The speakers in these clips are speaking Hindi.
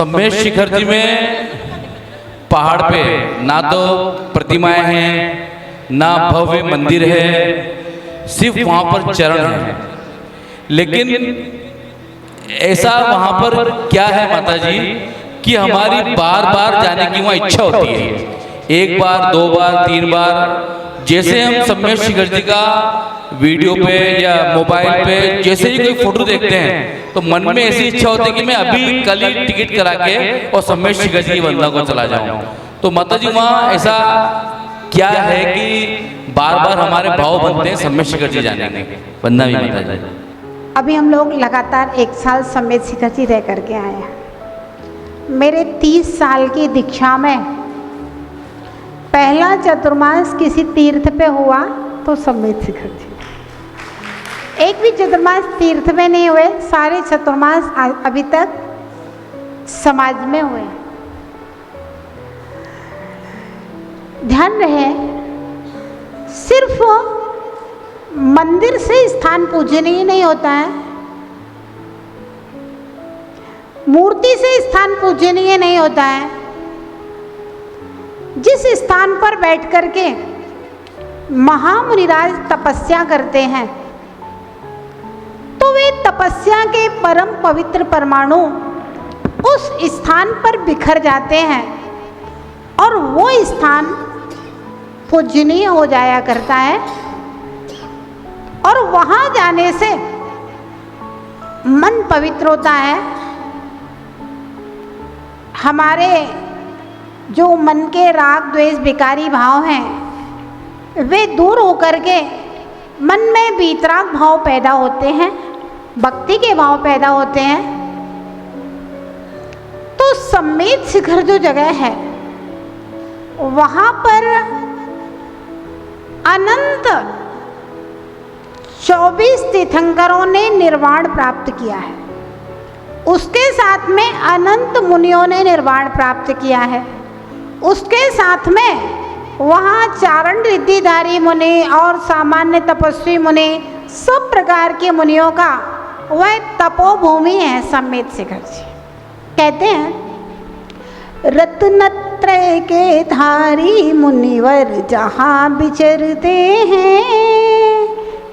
सम्मेद शिखर जी में पहाड़ पे ना तो प्रतिमाएं हैं, ना भव्य मंदिर है, सिर्फ वहाँ पर चरण है। लेकिन ऐसा वहाँ पर क्या है माता जी कि हमारी बार बार जाने की वहाँ इच्छा होती है, एक बार, दो बार, तीन बार। जैसे हम सम्मेद शिखर जी का वीडियो पे या मोबाइल पे जैसे ही कोई फोटो देखते हैं तो मन में ऐसी इच्छा होती है कि मैं अभी कल ही टिकट करा के और सम्मेद शिखर जी की वंदना को चला जाऊं। तो माता जी वहाँ ऐसा क्या है कि बार बार हमारे भाव बनते हैं सम्मेद शिखर जी जाने के? वंदना भी माता जी। अभी हम लोग लगातार 1 साल सम्मेद शिखर जी रह करके आए हैं। मेरे 30 साल की दीक्षा में पहला चतुर्मास किसी तीर्थ पे हुआ तो सम्मेद शिखर जी। एक भी चतुर्मास तीर्थ में नहीं हुए, सारे चतुर्मास अभी तक समाज में हुए। ध्यान रहे, सिर्फ मंदिर से स्थान पूजनीय नहीं होता है, मूर्ति से स्थान पूजनीय नहीं होता है। जिस स्थान पर बैठ करके महामुनिराज तपस्या करते हैं तो वे तपस्या के परम पवित्र परमाणु उस स्थान पर बिखर जाते हैं और वो स्थान पूजनीय हो जाया करता है। और वहाँ जाने से मन पवित्र होता है। हमारे जो मन के राग द्वेष विकारी भाव हैं वे दूर होकर के मन में वीतराग भाव पैदा होते हैं, भक्ति के भाव पैदा होते हैं। तो सम्मेद शिखर जो जगह है वहाँ पर अनंत 24 तीर्थंकरों ने निर्वाण प्राप्त किया है। उसके साथ में अनंत मुनियों ने निर्वाण प्राप्त किया है। उसके साथ में वहाँ चारण रिद्धिधारी मुनि और सामान्य तपस्वी मुनि, सब प्रकार के मुनियों का वह तपोभूमि है सम्मेद शिखर जी। कहते हैं रत्नत्रय के धारी मुनिवर जहाँ विचरते हैं,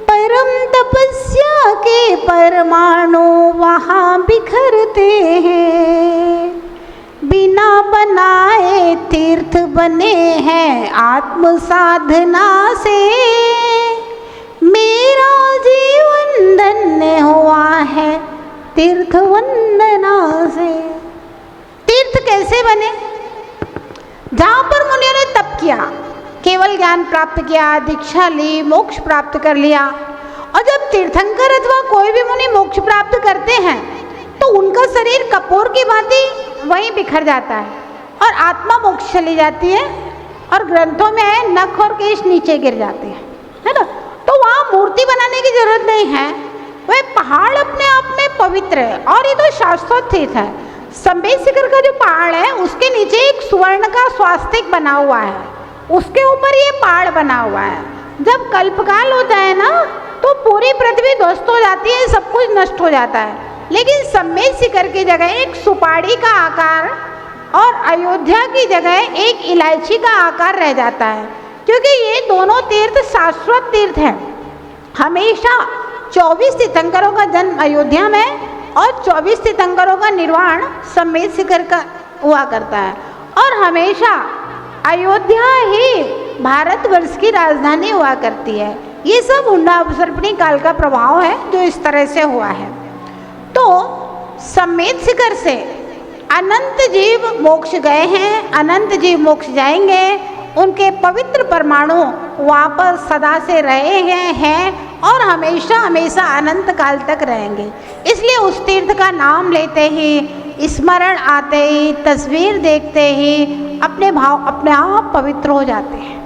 परम तपस्या के परमाणु वहाँ बिखरते हैं। बिना बनाए तीर्थ बने हैं आत्म साधना से, मेरा जीवन धन्य हुआ है तीर्थ वंदना से। तीर्थ कैसे बने? जहाँ पर मुनियों ने तप किया, केवल ज्ञान प्राप्त किया, दीक्षा ली, मोक्ष प्राप्त कर लिया। और जब तीर्थंकर अथवा कोई भी मुनि मोक्ष प्राप्त करते हैं तो उनका शरीर कपूर की भांति वहीं बिखर जाता है और आत्मा मोक्ष चली जाती है। और ग्रंथों में है नख और केश नीचे गिर जाते हैं, है ना। तो वहाँ मूर्ति बनाने की जरूरत नहीं है, वह पहाड़ अपने आप में पवित्र है। और ये तो शाश्वत तीर्थ है। सम्मेद शिखर का जो पहाड़ है उसके नीचे एक सुवर्ण का स्वास्तिक बना हुआ है, उसके ऊपर ये पहाड़ बना हुआ है। जब कल्पकाल होता है ना तो पूरी पृथ्वी ध्वस्त हो जाती है, सब कुछ नष्ट हो जाता है। लेकिन सम्मेद शिखर की जगह एक सुपारी का आकार और अयोध्या की जगह एक इलायची का आकार रह जाता है, क्योंकि ये दोनों तीर्थ शाश्वत तीर्थ हैं। हमेशा 24 तीर्थंकरों का जन्म अयोध्या में और 24 तीर्थंकरों का निर्वाण सम्मेद शिखर का हुआ करता है। और हमेशा अयोध्या ही भारतवर्ष की राजधानी हुआ करती है। ये सब हुंडा सर्पणी काल का प्रभाव है जो इस तरह से हुआ है। तो सम्मेद शिखर से अनंत जीव मोक्ष गए हैं, अनंत जीव मोक्ष जाएंगे। उनके पवित्र परमाणु वहाँ पर सदा से रहे हैं और हमेशा हमेशा अनंत काल तक रहेंगे। इसलिए उस तीर्थ का नाम लेते ही, स्मरण आते ही, तस्वीर देखते ही अपने भाव अपने आप पवित्र हो जाते हैं।